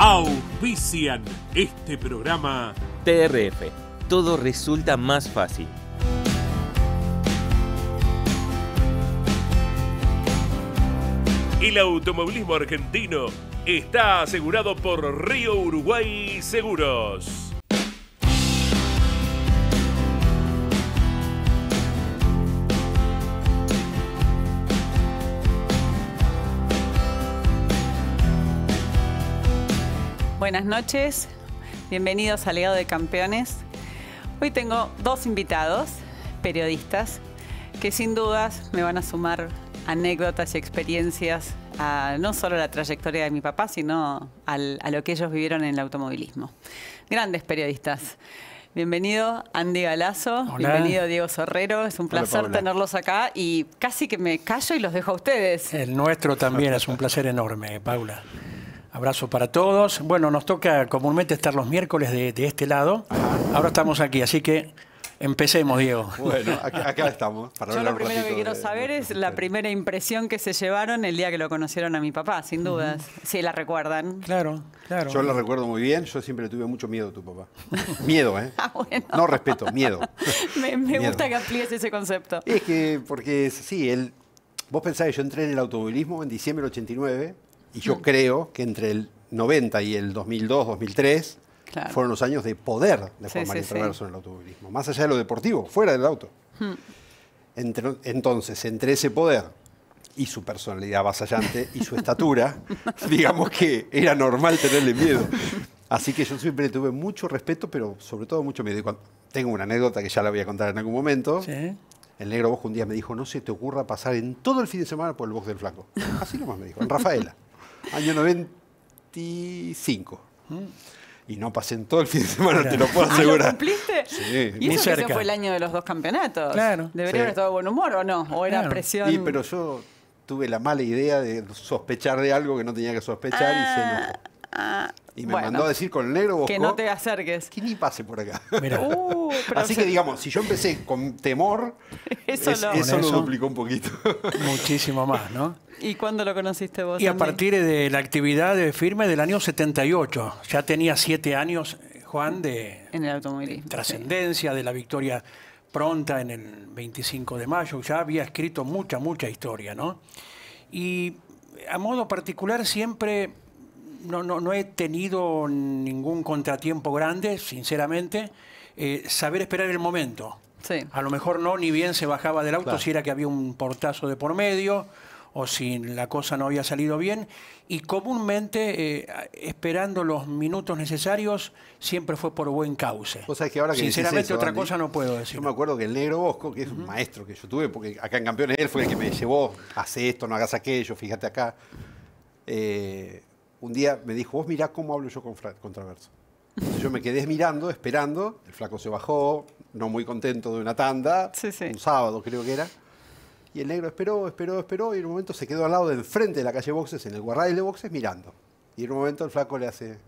Auspician este programa. TRF, todo resulta más fácil. El automovilismo argentino está asegurado por Río Uruguay Seguros. Buenas noches, bienvenidos a Legado de Campeones. Hoy tengo dos invitados, periodistas, que sin dudas me van a sumar anécdotas y experiencias a no solo la trayectoria de mi papá, sino a lo que ellos vivieron en el automovilismo. Grandes periodistas. Bienvenido Andy Galazo, Hola. Bienvenido Diego Sorrero, es un placer tenerlos acá y casi que me callo y los dejo a ustedes. El nuestro también es un placer enorme, Paula. Abrazo para todos. Bueno, nos toca comúnmente estar los miércoles de este lado. Ahora estamos aquí, así que empecemos, Diego. Bueno, acá estamos. Para Yo lo primero que quiero saber es la primera impresión que se llevaron el día que lo conocieron a mi papá, sin dudas. Si la recuerdan. Claro, claro. Yo lo recuerdo muy bien. Yo siempre le tuve mucho miedo a tu papá. Miedo, ¿eh? Ah, bueno. No respeto, miedo. Me gusta que amplíes ese concepto. Es que, porque sí, vos pensás que yo entré en el automovilismo en diciembre del 89 y yo creo que entre el 90 y el 2002, 2003 Claro. fueron los años de poder de Sí, Juan María sí, Traverso en el automovilismo. Más allá de lo deportivo, fuera del auto. Entonces, entre ese poder y su personalidad avasallante y su estatura, digamos que era normal tenerle miedo. Así que yo siempre tuve mucho respeto, pero sobre todo mucho miedo. Y tengo una anécdota que ya la voy a contar en algún momento. Sí. El Negro Bosco un día me dijo, no se te ocurra pasar en todo el fin de semana por el box del Flaco. Así nomás me dijo, en Rafaela, año 95. Y no pasé en todo el fin de semana, te lo puedo ¿Lo asegurar. cumpliste? Sí. ¿Y Ni eso que cerca. ese fue el año de los dos campeonatos? Claro. ¿Debería Sí. haber estado de buen humor o no? ¿O era Claro. presión? Pero yo tuve la mala idea de sospechar de algo que no tenía que sospechar y se enojó. Y me bueno, mandó a decir con el Negro Bosco que no te acerques. que ni pase por acá. Mira, Pero Así que digamos, si yo empecé con temor, Eso lo- eso lo Eso. duplicó un poquito. muchísimo más, ¿no? ¿Y cuándo lo conociste vos? Y a Andy? partir de la actividad de firme del año 78, ya tenía 7 años, Juan, de En el automovilismo. trascendencia, de la victoria pronta en el 25 de mayo. Ya había escrito mucha historia, ¿no? Y a modo particular siempre no he tenido ningún contratiempo grande, sinceramente. Saber esperar el momento. Sí. A lo mejor no, ni bien se bajaba del auto, Claro. si era que había un portazo de por medio o si la cosa no había salido bien. Y comúnmente, esperando los minutos necesarios, siempre fue por buen cauce. Vos sabés que ahora que decís Sinceramente, eso, otra Andy, cosa no puedo decir. Yo me acuerdo que el Negro Bosco, que es un maestro que yo tuve, porque acá en Campeones él fue el que me llevó, hace esto, no hagas aquello, fíjate acá. Un día me dijo, vos mirá cómo hablo yo con Traverso. Entonces yo me quedé mirando, esperando, el Flaco se bajó, no muy contento de una tanda, Sí, sí. un sábado creo que era, y el Negro esperó, y en un momento se quedó al lado del frente de la calle Boxes, en el guarrail de Boxes, mirando. Y en un momento el Flaco le hace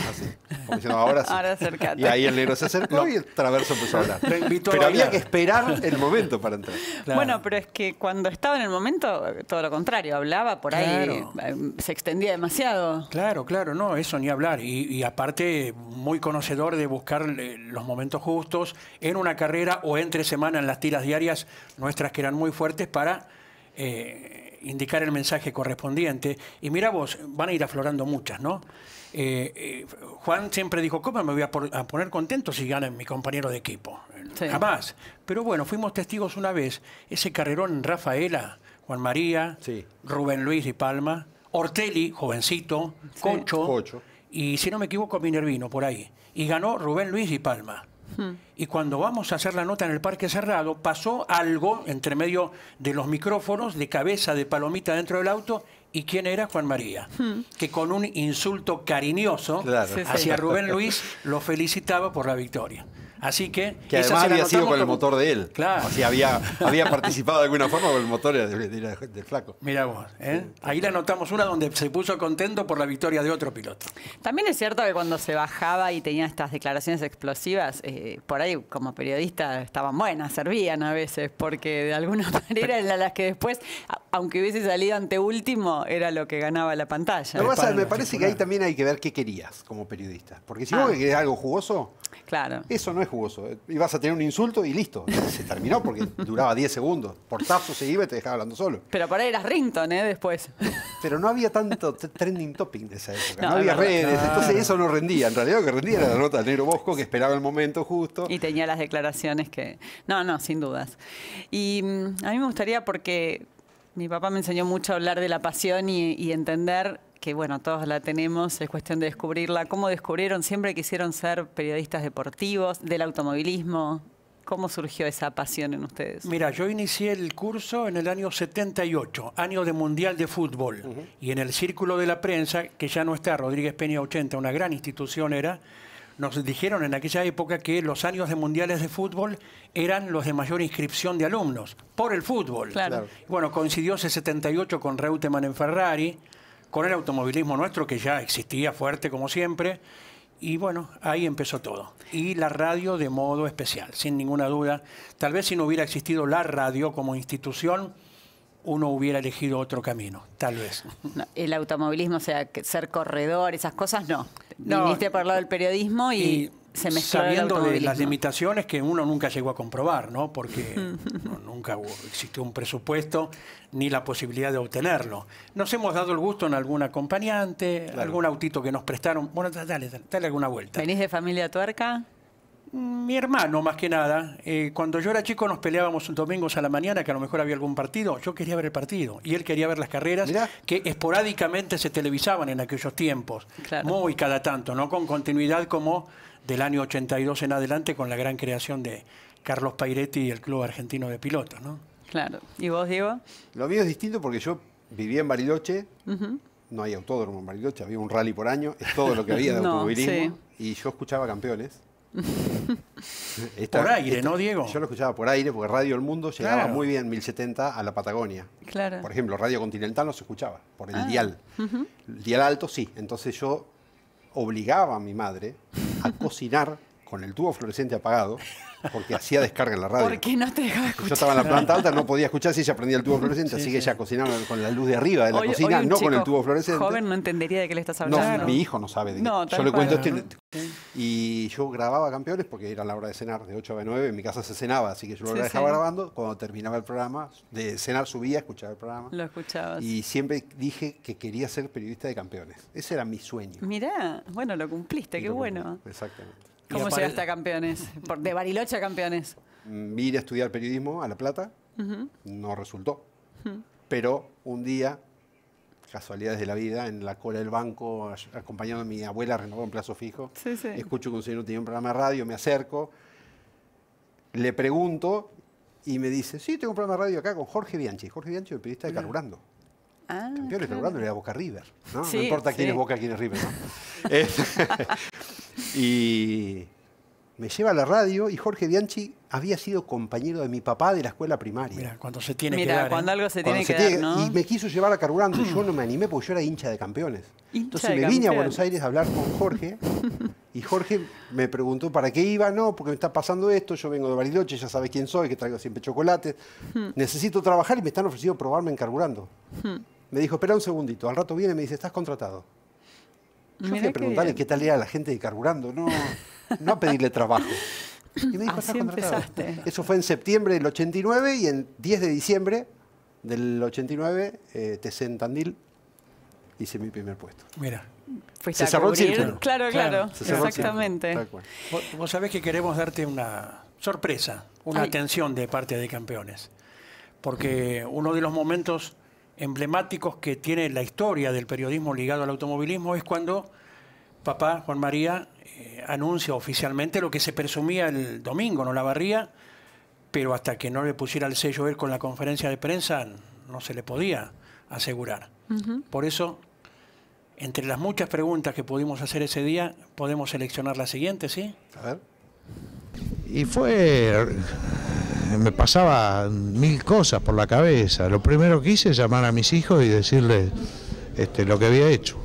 así, como diciendo, ahora sí. Ahora acércate. Y ahí el Negro se acercó y el Traverso empezó a hablar. Lo invitó a Pero había bailar. que esperar el momento para entrar. Claro. Bueno, pero es que cuando estaba en el momento, todo lo contrario, hablaba por ahí, se extendía demasiado. Claro, no, eso ni hablar. Y aparte, muy conocedor de buscar los momentos justos en una carrera o entre semana en las tiras diarias nuestras que eran muy fuertes para indicar el mensaje correspondiente. Y mira vos, van a ir aflorando muchas, ¿no? Juan siempre dijo, ¿cómo me voy a poner contento si gana mi compañero de equipo? Sí. Jamás. Pero bueno, fuimos testigos una vez, ese carrerón en Rafaela, Juan María, Sí. Rubén Luis y Palma, Ortelli, jovencito, Cocho, Cocho. y si no me equivoco, Minervino, por ahí. Y ganó Rubén Luis y Palma. Y cuando vamos a hacer la nota en el Parque Cerrado, pasó algo entre medio de los micrófonos, de cabeza de palomita dentro del auto, y quién era Juan María, que con un insulto cariñoso Claro. Sí, sí. hacia Rubén Luis lo felicitaba por la victoria. Así que... Que esa además se la había sido anotamos con el como- motor de él. Claro. O sea, había participado de alguna forma con el motor del flaco. Mira vos, ¿eh? Ahí le anotamos una donde se puso contento por la victoria de otro piloto. También es cierto que cuando se bajaba y tenía estas declaraciones explosivas, por ahí como periodista estaban buenas, servían a veces, porque de alguna manera eran las que después, aunque hubiese salido anteúltimo, era lo que ganaba la pantalla. Lo que pasa, Para me los parece que ahí titulares. también hay que ver qué querías como periodista. Porque si vos querés algo jugoso, Claro. eso no es jugoso. Ibas a tener un insulto y listo. Se terminó porque duraba 10 segundos. Portazo se iba y te dejaba hablando solo. Pero por ahí eras Rington, después. Pero no había tanto trending topic de esa época. No, No, es había verdad. redes. Claro. Entonces eso no rendía. En realidad lo que rendía era la nota del Negro Bosco que esperaba el momento justo. Y tenía las declaraciones que... No, sin dudas. Y a mí me gustaría, porque mi papá me enseñó mucho a hablar de la pasión y entender que, bueno, todos la tenemos, es cuestión de descubrirla. ¿Cómo descubrieron? ¿Siempre quisieron ser periodistas deportivos, del automovilismo? ¿Cómo surgió esa pasión en ustedes? Mira, yo inicié el curso en el año 78, año de Mundial de Fútbol. Y en el Círculo de la Prensa, que ya no está, Rodríguez Peña 80, una gran institución era, nos dijeron en aquella época que los años de Mundiales de Fútbol eran los de mayor inscripción de alumnos, por el fútbol. Claro. Bueno, coincidió ese 78 con Reutemann en Ferrari, con el automovilismo nuestro, que ya existía fuerte como siempre. Y bueno, ahí empezó todo. Y la radio de modo especial, sin ninguna duda. Tal vez si no hubiera existido la radio como institución, uno hubiera elegido otro camino, tal vez. No, el automovilismo, o sea, ser corredor, esas cosas, no. No. Viniste por el lado del periodismo y se mezcló el sabiendo de automovilismo. las limitaciones que uno nunca llegó a comprobar, ¿no? Porque nunca existió un presupuesto ni la posibilidad de obtenerlo. Nos hemos dado el gusto en algún acompañante, algún autito que nos prestaron. Bueno, dale alguna vuelta. ¿Venís de familia tuerca? Mi hermano, más que nada, cuando yo era chico nos peleábamos domingos a la mañana, que a lo mejor había algún partido. Yo quería ver el partido y él quería ver las carreras Mirá. que esporádicamente se televisaban en aquellos tiempos. Claro. Muy cada tanto, no con continuidad como del año 82 en adelante con la gran creación de Carlos Pairetti y el Club Argentino de Pilotos, ¿no? Claro. ¿Y vos, Diego? Lo mío es distinto porque yo vivía en Bariloche. No hay autódromo en Bariloche, había un rally por año. Es todo lo que había de No, automovilismo. Y yo escuchaba Campeones. Por aire, ¿no, Diego? Yo lo escuchaba por aire porque Radio El Mundo llegaba Claro. muy bien en 1070 a la Patagonia. Claro. Por ejemplo, Radio Continental no se escuchaba por el dial. El dial alto sí. Entonces yo obligaba a mi madre a cocinar con el tubo fluorescente apagado porque hacía descarga en la radio. ¿Por qué no te dejaba Yo escuchar? estaba en la planta alta, no podía escuchar si ella prendía el tubo fluorescente, así que ella cocinaba con la luz de arriba de la Hoy cocina, un no con el chico tubo fluorescente. joven no entendería de qué le estás No, hablando. mi hijo no sabe de qué. No, tal yo le cual. cuento y yo grababa Campeones porque era la hora de cenar, de 8 a 9, en mi casa se cenaba, así que yo lo Sí, dejaba sí. grabando. Cuando terminaba el programa, de cenar subía, escuchaba el programa. Lo escuchabas. Y siempre dije que quería ser periodista de Campeones. Ese era mi sueño. Mirá, bueno, lo cumpliste, Y qué lo bueno. cumplí. Exactamente. ¿Cómo apare- llegaste a Campeones? De Bariloche a Campeones. Vine a estudiar periodismo a La Plata, no resultó. Pero un día, casualidades de la vida, en la cola del banco, acompañando a mi abuela, renovó en plazo fijo, Sí, sí. escucho que un señor tenía un programa de radio, me acerco, le pregunto y me dice, sí, tengo un programa de radio acá con Jorge Bianchi. Jorge Bianchi, el periodista de Carburando. Ah, Campeones claro. Carburando era Boca River, ¿no? Sí, No importa quién sí. es Boca, quién es River, ¿no? Y me lleva a la radio y Jorge Bianchi había sido compañero de mi papá de la escuela primaria. Mira, cuando se tiene que Mira, dar. cuando ¿eh? algo se Cuando tiene que se dar, tiene- ¿no? Y me quiso llevar a Carburando y yo no me animé porque yo era hincha de Campeones. Hincha Entonces de me vine a Campeones. Buenos Aires a hablar con Jorge y Jorge me preguntó para qué iba. No, porque me está pasando esto, yo vengo de Bariloche, ya sabes quién soy, que traigo siempre chocolates. Necesito trabajar y me están ofreciendo probarme en Carburando. Me dijo, espera un segundito, al rato viene y me dice, ¿estás contratado? Yo fui Mirá a qué preguntarle bien. qué tal era la gente de Carburando, no a pedirle trabajo. Y me dijo, Así ¿estás contratado? empezaste. Eso fue en septiembre del 89 y en 10 de diciembre del 89, TC en Tandil, hice mi primer puesto. Mira, Fuiste Se a cerró el cubrir. círculo. Claro, claro. Se cerró el Exactamente. círculo, tal cual. vos sabés que queremos darte una sorpresa, una Ay. atención de parte de Campeones. Porque uno de los momentos emblemáticos que tiene la historia del periodismo ligado al automovilismo es cuando papá, Juan María, anuncia oficialmente lo que se presumía el domingo, no la barría, pero hasta que no le pusiera el sello él con la conferencia de prensa no se le podía asegurar. Por eso, entre las muchas preguntas que pudimos hacer ese día, podemos seleccionar la siguiente, ¿sí? A ver. Y me pasaba 1000 cosas por la cabeza. Lo primero que hice es llamar a mis hijos y decirles lo que había hecho.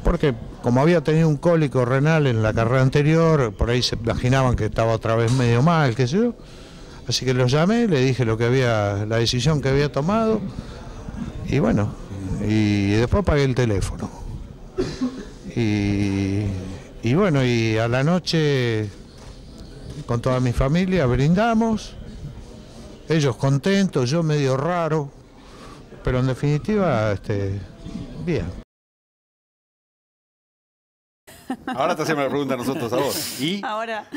Porque como había tenido un cólico renal en la carrera anterior, por ahí se imaginaban que estaba otra vez medio mal, qué sé yo. Así que los llamé, le dije la decisión que había tomado, y bueno, y después apagué el teléfono. Y bueno, y a la noche con toda mi familia brindamos, ellos contentos, yo medio raro, pero en definitiva, bien. Ahora te hacemos la pregunta a nosotros a vos. ¿Y? Ahora,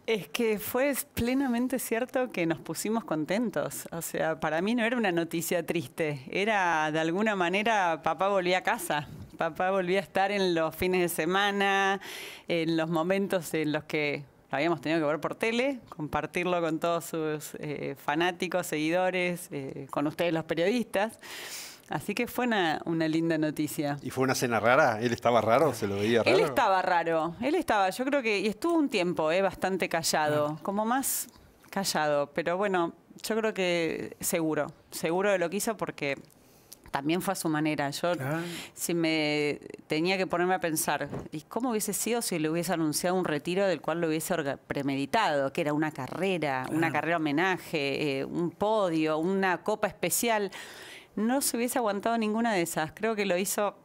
es que fue plenamente cierto que nos pusimos contentos. O sea, para mí no era una noticia triste. Era, de alguna manera, papá volvía a casa. Papá volvía a estar en los fines de semana, en los momentos en los que lo habíamos tenido que ver por tele, compartirlo con todos sus fanáticos, seguidores, con ustedes los periodistas. Así que fue una linda noticia. ¿Y fue una cena rara? ¿Él estaba raro? ¿Se lo veía raro? Él estaba raro. Él estaba, yo creo que, y estuvo un tiempo bastante callado, como más callado. Pero bueno, yo creo que seguro de lo que hizo, porque también fue a su manera. Yo, si me tenía que ponerme a pensar, ¿y cómo hubiese sido si le hubiese anunciado un retiro del cual lo hubiese premeditado? Que era una carrera homenaje, un podio, una copa especial. No se hubiese aguantado ninguna de esas. Creo que lo hizo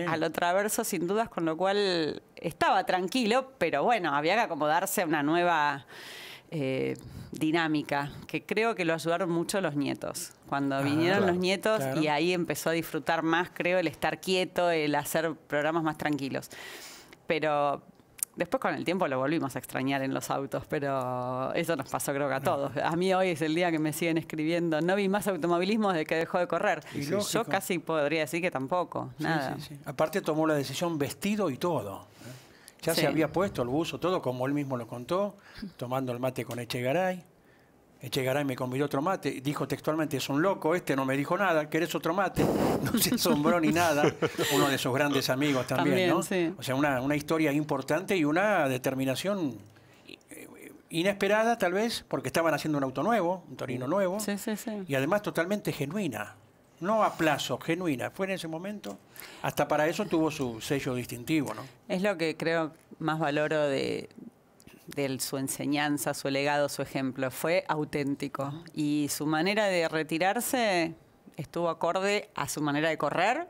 a lo traverso, sin dudas, con lo cual estaba tranquilo, pero bueno, había que acomodarse a una nueva dinámica, que creo que lo ayudaron mucho los nietos. Cuando vinieron los nietos, y ahí empezó a disfrutar más, creo, el estar quieto, el hacer programas más tranquilos. Pero después, con el tiempo, lo volvimos a extrañar en los autos, pero eso nos pasó, creo que a todos. A mí hoy es el día que me siguen escribiendo. No vi más automovilismo desde que dejó de correr. Yo casi podría decir que tampoco, nada. Aparte tomó la decisión vestido y todo. Ya se había puesto el buzo, todo, como él mismo lo contó, tomando el mate con Echegaray. Echegaray me convidó otro mate, dijo textualmente, es un loco, no me dijo nada, ¿querés otro mate? No se asombró ni nada. Uno de sus grandes amigos también, ¿no? Sí. O sea, una historia importante y una determinación inesperada, tal vez, porque estaban haciendo un auto nuevo, un Torino nuevo, y además totalmente genuina. No a plazo, genuina. Fue en ese momento. Hasta para eso tuvo su sello distintivo, ¿no? Es lo que creo más valoro de su enseñanza, su legado, su ejemplo. Fue auténtico. Y su manera de retirarse estuvo acorde a su manera de correr,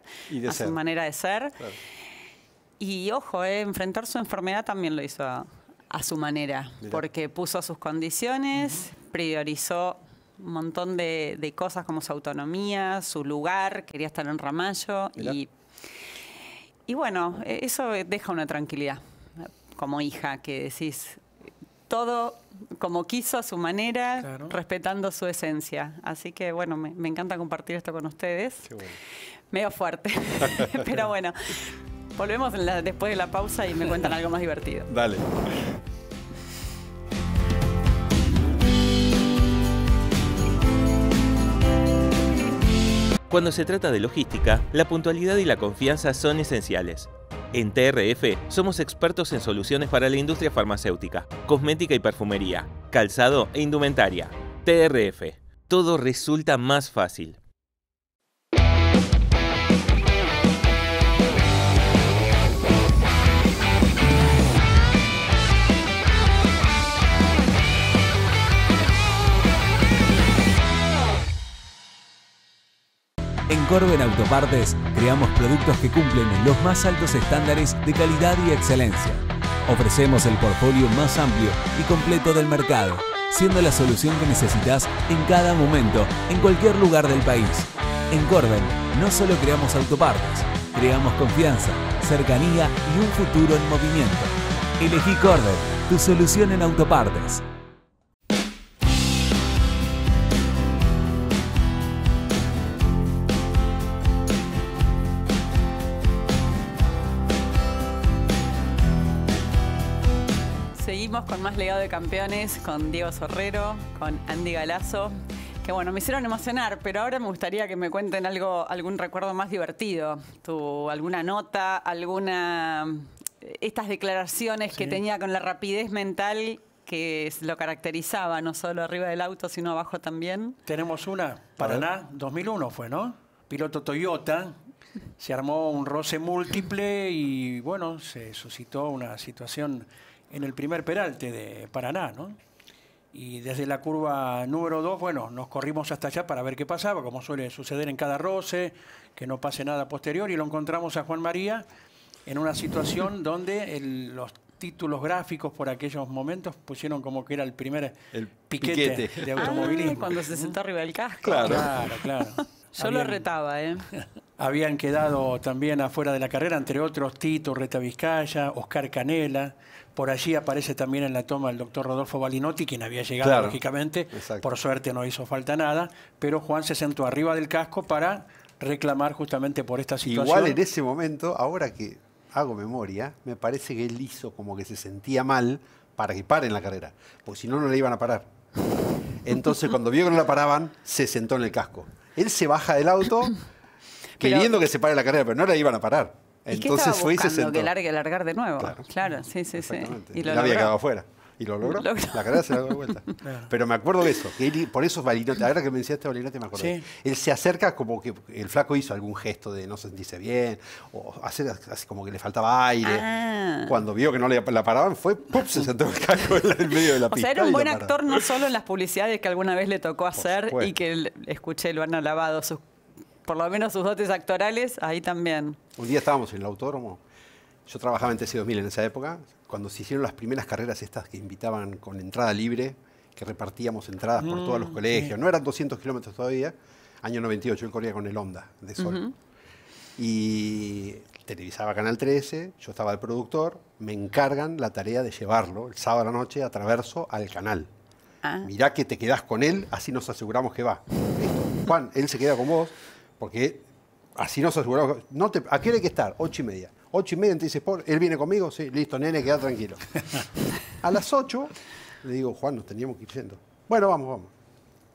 a su manera de ser. Claro. Y ojo, enfrentar su enfermedad también lo hizo a su manera. Mirá. Porque puso sus condiciones, priorizó un montón de cosas como su autonomía, su lugar, quería estar en Ramallo. Y bueno, eso deja una tranquilidad como hija, que decís todo como quiso, a su manera, respetando su esencia. Así que bueno, me encanta compartir esto con ustedes. Qué bueno. Medio fuerte, pero bueno, volvemos después de la pausa y me cuentan algo más divertido. Dale. Cuando se trata de logística, la puntualidad y la confianza son esenciales. En TRF somos expertos en soluciones para la industria farmacéutica, cosmética y perfumería, calzado e indumentaria. TRF. Todo resulta más fácil. En Corben Autopartes creamos productos que cumplen los más altos estándares de calidad y excelencia. Ofrecemos el portfolio más amplio y completo del mercado, siendo la solución que necesitas en cada momento, en cualquier lugar del país. En Corben no solo creamos autopartes, creamos confianza, cercanía y un futuro en movimiento. Elegí Corben, tu solución en autopartes. Seguimos con más Legado de Campeones, con Diego Sorrero, con Andy Galazo, que bueno, me hicieron emocionar, pero ahora me gustaría que me cuenten algún recuerdo más divertido. ¿Alguna nota, estas declaraciones que tenía con la rapidez mental que lo caracterizaba, no solo arriba del auto, sino abajo también. Tenemos una, Paraná, 2001 fue, ¿no? Piloto Toyota, se armó un roce múltiple y, bueno, se suscitó una situación en el primer peralte de Paraná, ¿no? Y desde la curva número 2, bueno, nos corrimos hasta allá para ver qué pasaba, como suele suceder en cada roce, que no pase nada posterior, y lo encontramos a Juan María en una situación donde los títulos gráficos por aquellos momentos pusieron como que era el primer piquete de automovilismo. Cuando se sentó arriba del casco. Claro. Yo lo retaba, ¿eh? Habían quedado también afuera de la carrera, entre otros, Tito Reta Vizcaya, Oscar Canela. Por allí aparece también en la toma el doctor Rodolfo Balinotti, quien había llegado, lógicamente. Exacto. Por suerte no hizo falta nada, pero Juan se sentó arriba del casco para reclamar justamente por esta situación. Igual en ese momento, ahora que hago memoria, me parece que él hizo como que se sentía mal para que paren la carrera, porque si no, no le iban a parar. Entonces, cuando vio que no la paraban, se sentó en el casco. Él se baja del auto queriendo que se pare la carrera, pero no la iban a parar. Entonces fue y se sentó. Que largar de nuevo. Claro, sí. Y lo había quedado afuera. Y lo logró. La carrera se la dio de vuelta. Claro. Pero me acuerdo de eso. Que él, por eso Balinotti, ahora que me mencionaste Balinotti, me acuerdo. Sí. Él se acerca como que el flaco hizo algún gesto de no sentirse bien, o hacer así como que le faltaba aire. Cuando vio que no la paraban, se sentó en el casco en medio de la pista. O sea, era un buen actor no solo en las publicidades que alguna vez le tocó hacer y que escuché lo han alabado, por lo menos sus dotes actorales, ahí también. Un día estábamos en el autódromo. Yo trabajaba en TC2000 en esa época, cuando se hicieron las primeras carreras estas que invitaban con entrada libre, que repartíamos entradas por todos los colegios. No eran 200 kilómetros todavía. Año 98, él corría con el Honda de Sol. Y televisaba Canal 13, yo estaba de productor, me encargan la tarea de llevarlo el sábado a la noche a Traverso al canal. Mirá que te quedás con él, así nos aseguramos que va. Listo. Juan, él se queda con vos, porque así nos aseguramos. ¿A qué hora hay que estar? 8:30. 8:30, entonces, él viene conmigo, sí, listo, nene, queda tranquilo. A las 8, le digo, Juan, nos teníamos que ir yendo. Bueno, vamos.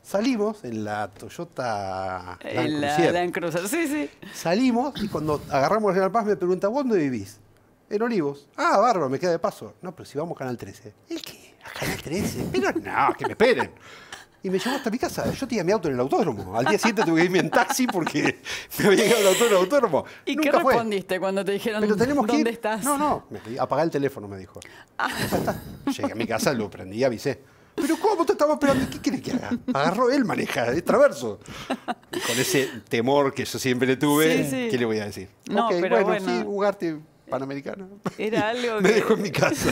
Salimos en la Toyota Land Cruiser, sí. Salimos y cuando agarramos el General Paz me pregunta, ¿dónde vivís? En Olivos. Ah, bárbaro, me queda de paso. No, pero si vamos a Canal 13. ¿El qué? ¿A Canal 13? Pero no, que me esperen. Y me llevó hasta mi casa. Yo tenía mi auto en el autódromo. Al día siguiente tuve que irme en taxi porque me había llegado el auto en el autódromo. ¿Y qué respondiste cuando te dijeron dónde estás? No. Apagá el teléfono, me dijo. Ya está. Llegué a mi casa, lo prendí y avisé. ¿Pero cómo te estaba esperando? ¿Qué quieres que haga? Agarró él, maneja, es Traverso. Y con ese temor que yo siempre le tuve, ¿qué le voy a decir? No, pero bueno, sí, jugarte Panamericana. Era algo me dejó en mi casa.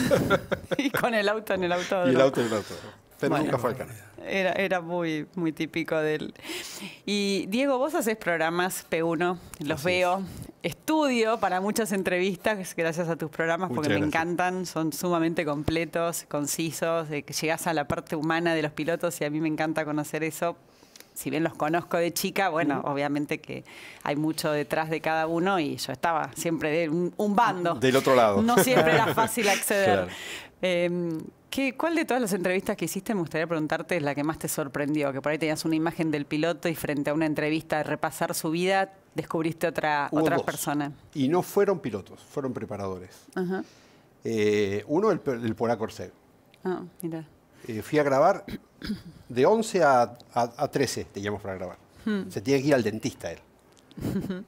Y con el auto en el autódromo. Y el auto en el autódromo. Pero nunca fue al canal. Era muy, muy típico de él. Y Diego, vos hacés programas P1, los veo. Estudio para muchas entrevistas gracias a tus programas porque me encantan, son sumamente completos, concisos, que llegás a la parte humana de los pilotos y a mí me encanta conocer eso. Si bien los conozco de chica, bueno, obviamente que hay mucho detrás de cada uno y yo estaba siempre de un bando. Del otro lado. No siempre era fácil acceder. Claro. ¿Cuál de todas las entrevistas que hiciste, me gustaría preguntarte, es la que más te sorprendió? Que por ahí tenías una imagen del piloto y frente a una entrevista de repasar su vida, descubriste otra persona. Y no fueron pilotos, fueron preparadores. Uno, el polaco Orsev. Mira. Fui a grabar de 11 a 13, teníamos para grabar. Se tenía que ir al dentista él.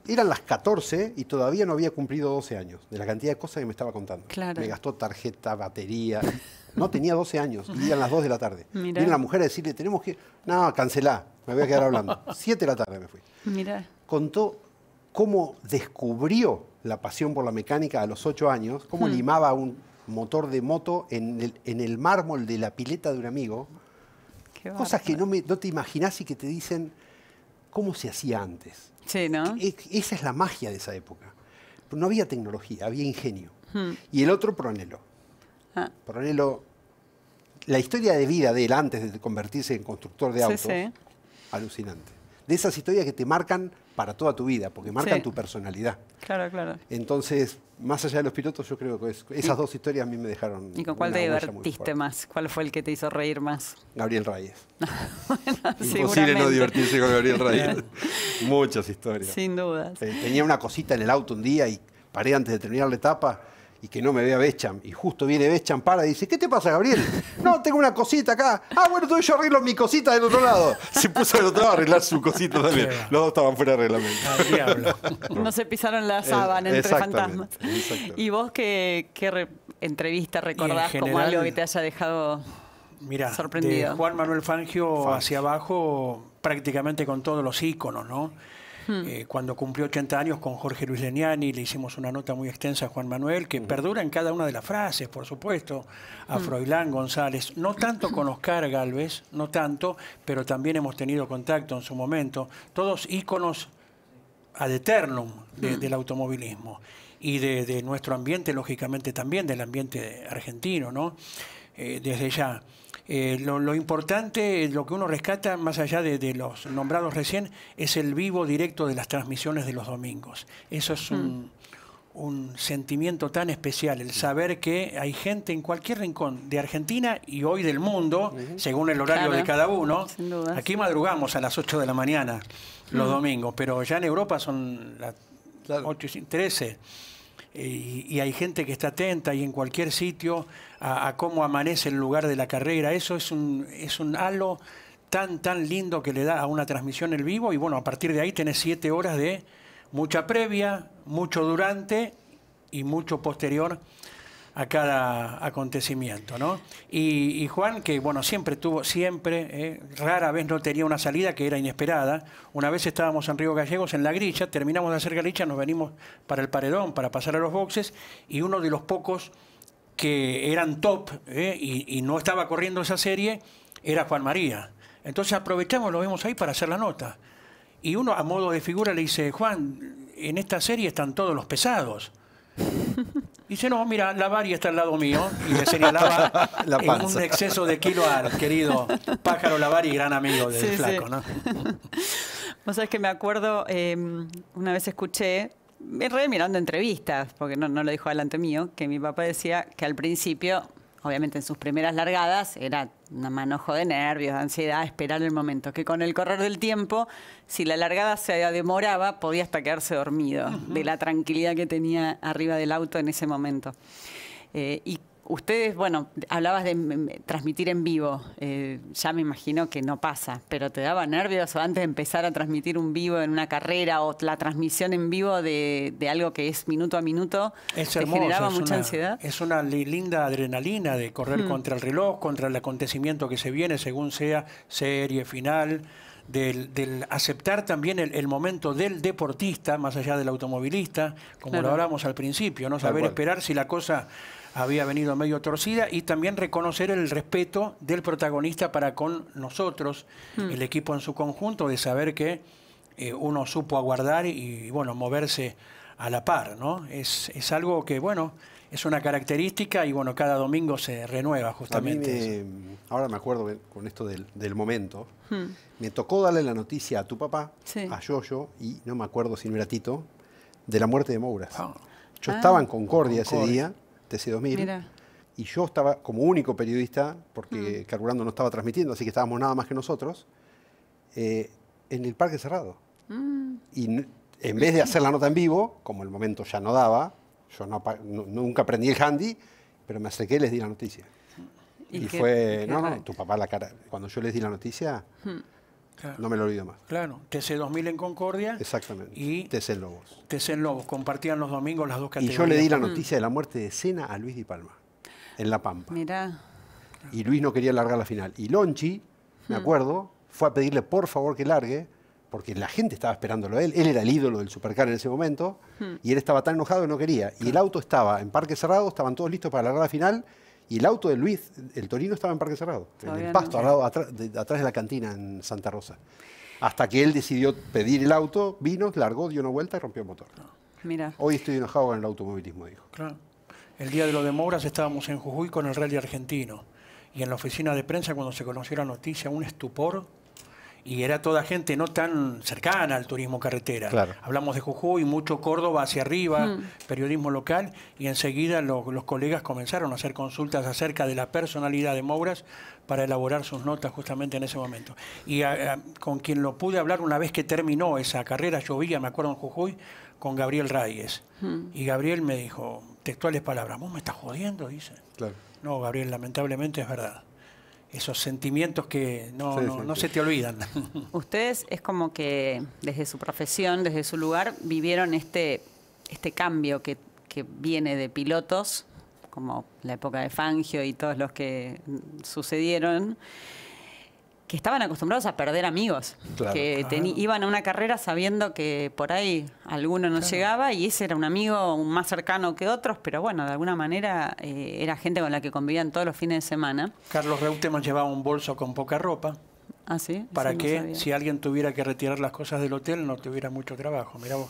Eran las 14 y todavía no había cumplido 12 años, de la cantidad de cosas que me estaba contando. Claro. Me gastó tarjeta, batería. No tenía 12 años, y eran las 2 de la tarde. Mirá. Viene la mujer a decirle, tenemos que... No, cancelá, me voy a quedar hablando. 7 de la tarde me fui. Mirá. Contó cómo descubrió la pasión por la mecánica a los 8 años, cómo limaba un motor de moto en el mármol de la pileta de un amigo. Qué cosas que no te imaginás y que te dicen cómo se hacía antes. Sí, ¿no? Esa es la magia de esa época. No había tecnología, había ingenio. Y el otro, Pronello. Pronello, la historia de vida de él antes de convertirse en constructor de autos, alucinante. De esas historias que te marcan para toda tu vida, porque marcan tu personalidad. Claro, claro. Entonces, más allá de los pilotos, yo creo que esas dos historias a mí me dejaron... ¿Y con cuál te divertiste más? ¿Cuál fue el que te hizo reír más? Gabriel Reyes. Bueno, imposible no divertirse con Gabriel Reyes. Muchas historias. Sin duda. Tenía una cosita en el auto un día y paré antes de terminar la etapa y que no me vea Beckham, y justo viene Beckham, para y dice, ¿qué te pasa, Gabriel? No, tengo una cosita acá. Ah, bueno, entonces yo arreglo mi cosita del otro lado. Se puso del otro lado a arreglar su cosita también. Los dos estaban fuera de reglamento. Al diablo. No se pisaron la sábana entre fantasmas. ¿Y vos qué entrevista recordás como general, algo que te haya dejado mirá, sorprendido? de Juan Manuel Fangio hacia abajo, prácticamente con todos los íconos, ¿no? Cuando cumplió 80 años con Jorge Luis Legnani, le hicimos una nota muy extensa a Juan Manuel, que perdura en cada una de las frases, por supuesto, a Froilán González, no tanto con Oscar Gálvez, no tanto, pero también hemos tenido contacto en su momento, todos íconos ad eternum del automovilismo y de nuestro ambiente, lógicamente también del ambiente argentino, ¿no? Desde ya. Lo importante, lo que uno rescata, más allá de los nombrados recién, es el vivo directo de las transmisiones de los domingos. Eso es un sentimiento tan especial, el saber que hay gente en cualquier rincón de Argentina y hoy del mundo, según el horario de cada uno. Aquí madrugamos a las 8 de la mañana los domingos, pero ya en Europa son las 8:13. Y hay gente que está atenta y en cualquier sitio a cómo amanece el lugar de la carrera. Eso es un halo tan lindo que le da a una transmisión en vivo. Y bueno, a partir de ahí tenés 7 horas de mucha previa, mucho durante y mucho posterior a cada acontecimiento, ¿no? Y Juan, que bueno, siempre rara vez no tenía una salida que era inesperada. Una vez estábamos en Río Gallegos en la grilla, terminamos de hacer grilla, nos venimos para el paredón para pasar a los boxes, y uno de los pocos que eran top y no estaba corriendo esa serie era Juan María. Entonces aprovechamos, lo vemos ahí para hacer la nota. Y uno a modo de figura le dice, Juan, en esta serie están todos los pesados. Dice, no, mira, Lavari está al lado mío, y le señalaba en un exceso de kilo al querido Pájaro Lavari, gran amigo del flaco, ¿no? Vos sabés que me acuerdo, una vez escuché, en realidad mirando entrevistas, porque no lo dijo delante mío, que mi papá decía que al principio, obviamente en sus primeras largadas, era un manojo de nervios, de ansiedad, esperar el momento. Que con el correr del tiempo, si la largada se demoraba, podía hasta quedarse dormido de la tranquilidad que tenía arriba del auto en ese momento. Y ustedes, bueno, hablabas de transmitir en vivo. Ya me imagino que no pasa, pero ¿te daba nervios o antes de empezar a transmitir un vivo en una carrera o la transmisión en vivo de algo que es minuto a minuto? Es ¿Te hermoso, generaba mucha ansiedad? Es una linda adrenalina de correr contra el reloj, contra el acontecimiento que se viene, según sea serie, final, del aceptar también el momento del deportista, más allá del automovilista, como lo hablamos al principio, ¿no? Saber esperar si la cosa había venido medio torcida, y también reconocer el respeto del protagonista para con nosotros, el equipo en su conjunto, de saber que uno supo aguardar y bueno, moverse a la par, ¿no? Es algo que, bueno, es una característica y bueno, cada domingo se renueva justamente. Ahora me acuerdo con esto del momento, me tocó darle la noticia a tu papá, a Yoyo, y no me acuerdo si no era Tito, de la muerte de Mouras. Yo estaba en Concordia ese día, TC2000, Mira. Y yo estaba como único periodista, porque Carburando no estaba transmitiendo, así que estábamos nada más que nosotros, en el Parque Cerrado. Y en vez de hacer la nota en vivo, como el momento ya no daba, yo nunca aprendí el handy, pero me acerqué y les di la noticia. Y fue, tu papá, la cara, cuando yo les di la noticia, no me lo olvido más. Claro, TC2000 en Concordia. Exactamente. Y TC en Lobos. TC en Lobos, compartían los domingos las dos categorías. Y yo le di la noticia de la muerte de Senna a Luis Di Palma, en La Pampa. Mirá. Y Luis no quería largar la final. Y Lonchi, me acuerdo, fue a pedirle por favor que largue, porque la gente estaba esperándolo a él. Él era el ídolo del Supercar en ese momento, y él estaba tan enojado que no quería. Y el auto estaba en Parque Cerrado, estaban todos listos para largar la final, y el auto de Luis, el Torino, estaba en Parque Cerrado, en el pasto, atrás de la cantina en Santa Rosa. Hasta que él decidió pedir el auto, vino, largó, dio una vuelta y rompió el motor. Mira. Hoy estoy enojado con el automovilismo, dijo. Claro. El día de lo de Mouras estábamos en Jujuy con el rally argentino. Y en la oficina de prensa, cuando se conoció la noticia, un estupor. y era toda gente no tan cercana al turismo carretera. Claro. Hablamos de Jujuy, mucho Córdoba hacia arriba, periodismo local, y enseguida los colegas comenzaron a hacer consultas acerca de la personalidad de Mouras para elaborar sus notas justamente en ese momento. Y con quien lo pude hablar una vez que terminó esa carrera, llovía, me acuerdo, en Jujuy, con Gabriel Reyes. Y Gabriel me dijo, textuales palabras, ¿vos me estás jodiendo? Dice. Claro. No, Gabriel, lamentablemente es verdad. Esos sentimientos que no se te olvidan. Ustedes es como que desde su profesión, desde su lugar, vivieron este cambio que viene de pilotos, como la época de Fangio y todos los que sucedieron, que estaban acostumbrados a perder amigos, Claro. que iban a una carrera sabiendo que por ahí alguno no llegaba y ese era un amigo más cercano que otros, pero bueno, de alguna manera era gente con la que convivían todos los fines de semana. Carlos Reutemann llevaba un bolso con poca ropa ¿Ah, sí? para Sí, no que sabía. si alguien tuviera que retirar las cosas del hotel no tuviera mucho trabajo. Mirá vos.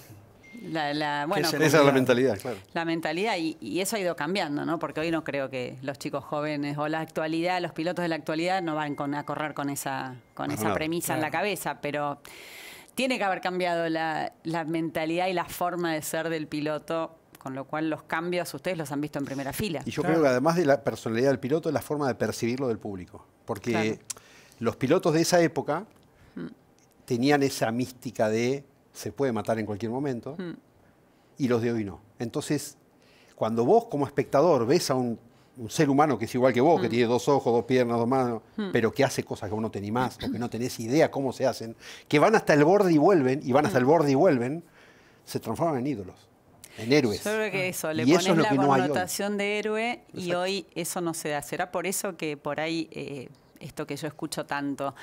Bueno, se Esa es la mentalidad, claro. la mentalidad y eso ha ido cambiando, ¿no? Porque hoy no creo que los chicos jóvenes o la actualidad, los pilotos de la actualidad no van a correr con esa No, premisa en la cabeza, pero tiene que haber cambiado la mentalidad y la forma de ser del piloto, con lo cual los cambios ustedes los han visto en primera fila. Y yo creo que además de la personalidad del piloto es la forma de percibirlo del público. Porque Claro. los pilotos de esa época tenían esa mística de se puede matar en cualquier momento y los de hoy no. Entonces, cuando vos como espectador ves a un ser humano que es igual que vos, que tiene 2 ojos, 2 piernas, 2 manos, pero que hace cosas que vos no tenés más, o que no tenés idea cómo se hacen, que van hasta el borde y vuelven, y van hasta el borde y vuelven, se transforman en ídolos, en héroes. Yo creo que eso, le Y eso pones es lo la que no hay hoy. connotación de héroe y Exacto. hoy eso no se da. ¿Será por eso que por ahí esto que yo escucho tanto,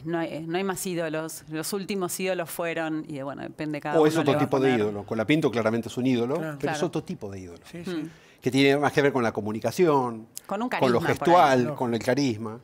no hay más ídolos, los últimos ídolos fueron, y bueno, depende cada O uno. es le otro va a tipo de poner. ídolo. Colapinto claramente es un ídolo, Claro. pero es Claro. otro tipo de ídolo. Sí, sí. Que tiene más que ver con la comunicación, Con un con carisma lo por ahí. gestual, con el carisma.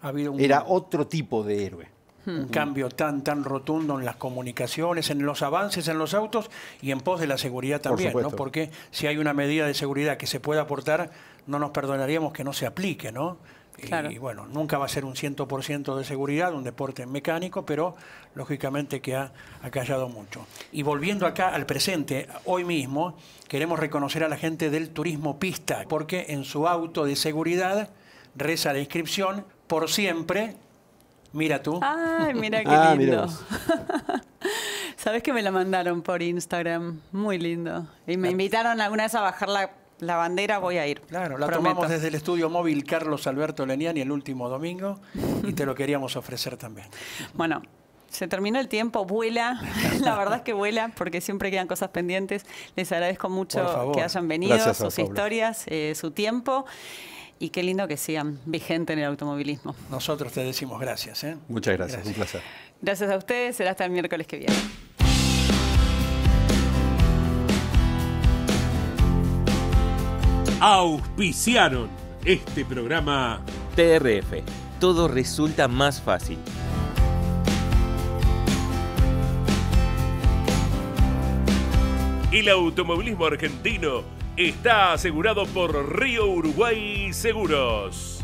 Ha habido Era otro tipo de héroe. un cambio tan rotundo en las comunicaciones, en los avances en los autos y en pos de la seguridad también, ¿no? supuesto. Porque si hay una medida de seguridad que se pueda aportar, no nos perdonaríamos que no se aplique, ¿no? Claro. Y bueno, nunca va a ser un 100% de seguridad, un deporte mecánico, pero lógicamente que ha callado mucho. Y volviendo acá al presente, hoy mismo queremos reconocer a la gente del turismo pista, porque en su auto de seguridad reza la inscripción por siempre. Mira tú. Ay, mira qué Ah, lindo. mira vos. ¿Sabés que me la mandaron por Instagram? Muy lindo. Y me invitaron alguna vez a bajar la bandera, voy a ir. Claro, la prometo. tomamos desde el estudio móvil Carlos Alberto Leniani el último domingo y te lo queríamos ofrecer también. Bueno, se terminó el tiempo, vuela, la verdad es que vuela, porque siempre quedan cosas pendientes. Les agradezco mucho Por favor. que hayan venido, Gracias a sus vos, Paula. historias, su tiempo, y qué lindo que sigan vigentes en el automovilismo. Nosotros te decimos gracias. Muchas gracias, un placer. Gracias a ustedes, será hasta el miércoles que viene. Auspiciaron este programa. TRF. Todo resulta más fácil. El automovilismo argentino está asegurado por Río Uruguay Seguros.